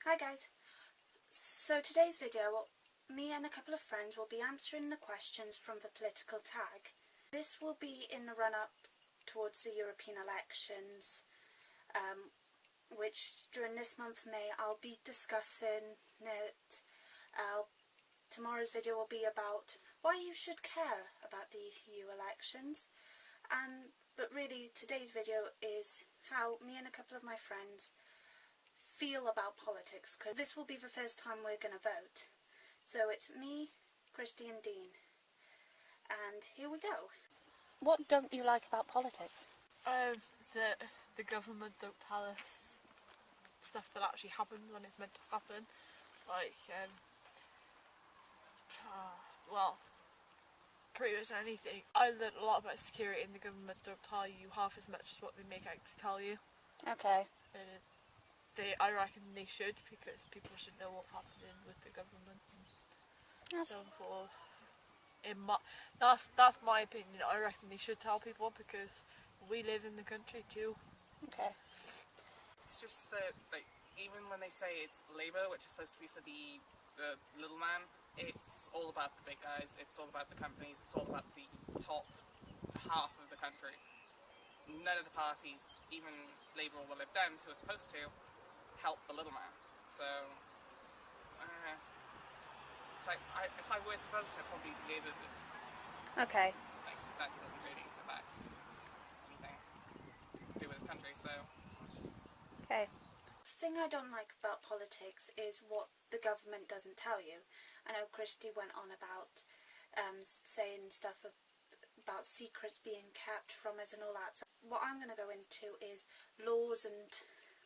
Hi guys, so today's video, me and a couple of friends will be answering the questions from the political tag. This will be in the run-up towards the European elections, which during this month of May I'll be discussing it. Tomorrow's video will be about why you should care about the EU elections, but really today's video is how me and a couple of my friends feel about politics, because this will be the first time we're going to vote. So it's me, Christy and Dean, and here we go. What don't you like about politics? That the government don't tell us stuff that actually happens when it's meant to happen. Well, pretty much anything. I learned a lot about security, and the government don't tell you half as much as what they make out to tell you. Okay. And I reckon they should, because people should know what's happening with the government and so forth. That's my opinion. I reckon they should tell people, because we live in the country too. Okay. It's just that, even when they say it's Labour, which is supposed to be for the little man, it's all about the big guys, it's all about the companies, it's all about the top half of the country. None of the parties, even Labour or the Lib Dems, who are supposed to, help the little man. So, it's like, if I were to vote, I'd probably Labour. Okay. That doesn't really affect anything to do with this country, so. Okay. The thing I don't like about politics is what the government doesn't tell you. I know Christy went on about saying stuff about secrets being kept from us and all that. So what I'm going to go into is laws and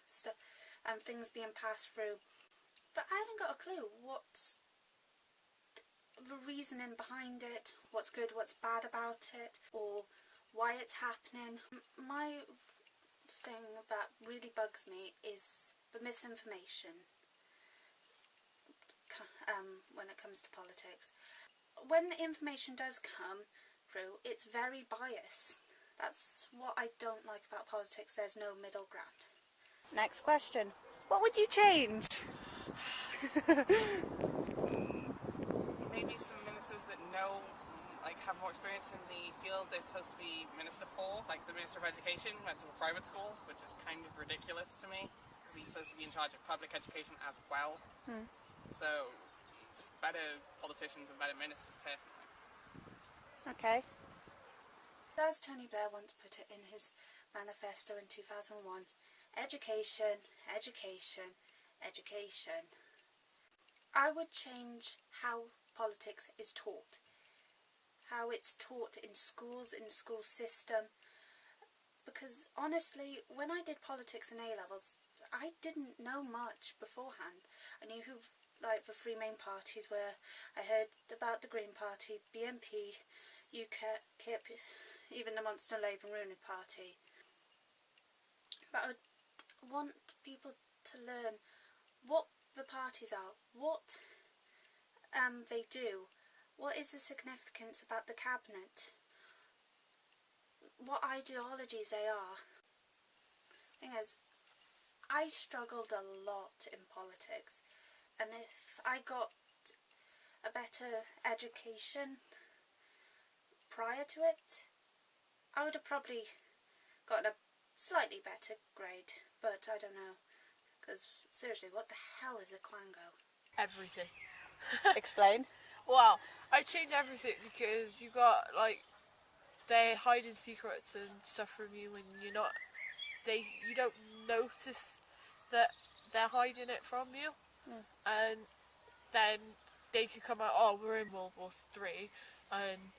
stuff and things being passed through. But I haven't got a clue what's the reasoning behind it, what's good, what's bad about it, or why it's happening. My thing that really bugs me is the misinformation when it comes to politics. When the information does come through, it's very biased. That's what I don't like about politics. There's no middle ground. Next question. What would you change? Maybe some ministers that know, have more experience in the field they're supposed to be minister for. Like the Minister of Education went to a private school, which is kind of ridiculous to me, because he's supposed to be in charge of public education as well. So, just better politicians and better ministers, personally. Okay. As Tony Blair once put it in his manifesto in 2001, education, education, education. I would change how politics is taught. How it's taught in schools, in the school system. Because honestly, when I did politics in A-levels, I didn't know much beforehand. I knew who the three main parties were. I heard about the Green Party, BNP, UKIP, even the Monster Labour and Ruling Party. But I would want people to learn what the parties are, what they do, what is the significance about the cabinet, what ideologies they are. Thing is, I struggled a lot in politics, and if I got a better education prior to it, I would have probably gotten a slightly better grade, but I don't know, because seriously, what the hell is a quango? Everything. Explain. Well, I change everything, because you got they're hiding secrets and stuff from you, and you don't notice that they're hiding it from you, and then they could come out, oh, we're in World War III, and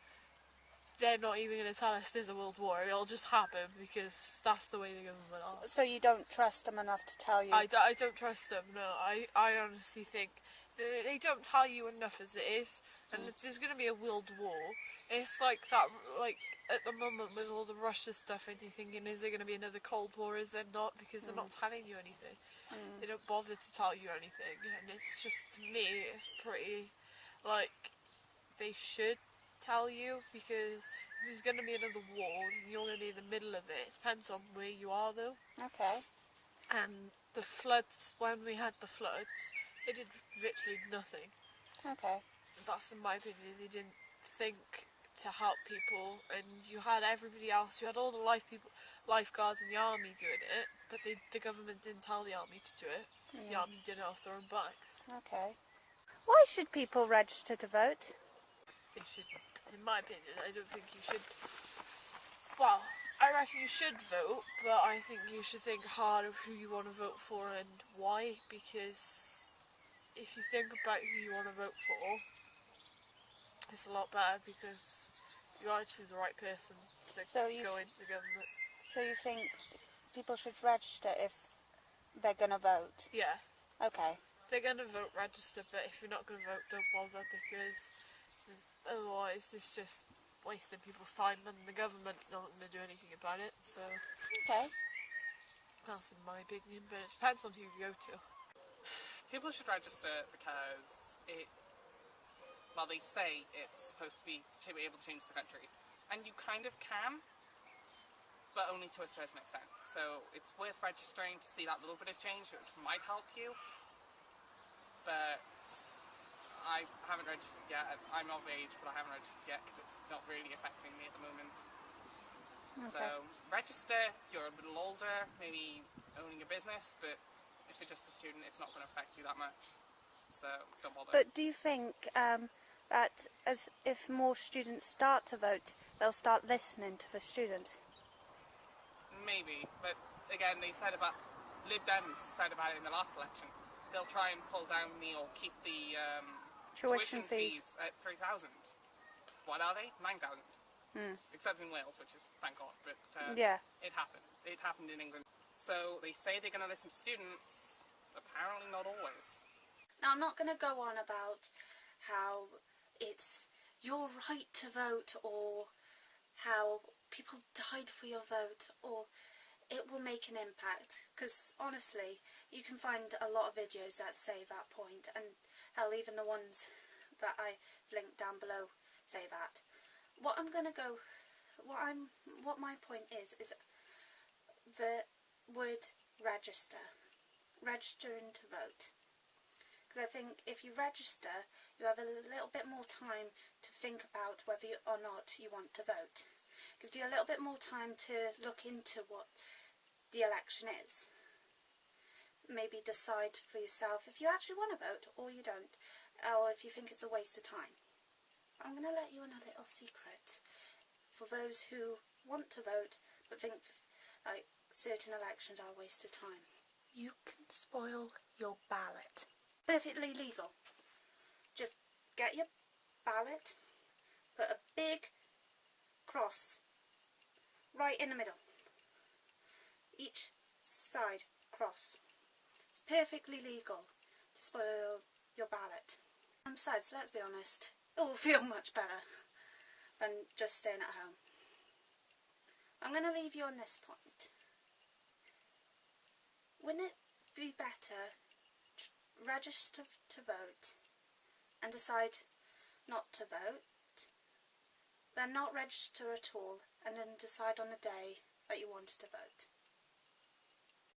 they're not even going to tell us there's a world war. It'll just happen, because that's the way the government are. So you don't trust them enough to tell you? I don't trust them, no. I honestly think they don't tell you enough as it is, and if there's going to be a world war, it's like that, at the moment with all the Russia stuff, and you're thinking, is there going to be another Cold War? Is there not? Because they're not telling you anything. They don't bother to tell you anything, and it's just, to me, it's pretty, they should tell you, because if there's going to be another war, then you're going to be in the middle of it. It depends on where you are, though. Okay. And the floods, when we had the floods, they did literally nothing. Okay. That's in my opinion. They didn't think to help people, and you had everybody else. You had all the lifeguards and the army doing it, but the government didn't tell the army to do it. The army did it off their own backs. Okay. Why should people register to vote? They shouldn't, in my opinion. I don't think you should. Well, I reckon you should vote, but I think you should think hard of who you want to vote for and why. Because if you think about who you want to vote for, it's a lot better because you are choose the right person to go into the government. So you think people should register if they're going to vote? Yeah. Okay. If they're going to vote, register, but if you're not going to vote, don't bother, because otherwise it's just wasting people's time and the government not going to do anything about it. So Okay. that's in my opinion, but it depends on who you go to. People should register because they say it's supposed to be able to change the country. And you kind of can, but only to a certain extent. So it's worth registering to see that little bit of change, which might help you. But I haven't registered yet. I'm of age, but I haven't registered yet because it's not really affecting me at the moment. Okay. So register if you're a little older, maybe owning a business, but if you're just a student, it's not going to affect you that much. So don't bother. But do you think that if more students start to vote, they'll start listening to the students? Maybe, but again, Lib Dems said about it in the last election. They'll try and pull down or keep the tuition fees at 3,000. What are they? 9,000. Except in Wales, which is thank God, but Yeah. it happened. It happened in England. So they say they're going to listen to students. Apparently not always. Now, I'm not going to go on about how it's your right to vote, or how people died for your vote, or it will make an impact, because honestly you can find a lot of videos that say that point, and hell, even the ones that I've linked down below say that. What my point is the word registering to vote. Because I think if you register, you have a little bit more time to think about whether or not you want to vote. Gives you a little bit more time to look into what the election is. Maybe decide for yourself if you actually want to vote or you don't, or if you think it's a waste of time. I'm going to let you in a little secret for those who want to vote but think like certain elections are a waste of time. You can spoil your ballot. Perfectly legal. Just get your ballot, put a big cross right in the middle. Each side cross. It's perfectly legal to spoil your ballot. And besides, let's be honest, it will feel much better than just staying at home. I'm going to leave you on this point. Wouldn't it be better to register to vote and decide not to vote, then not register at all and then decide on the day that you wanted to vote?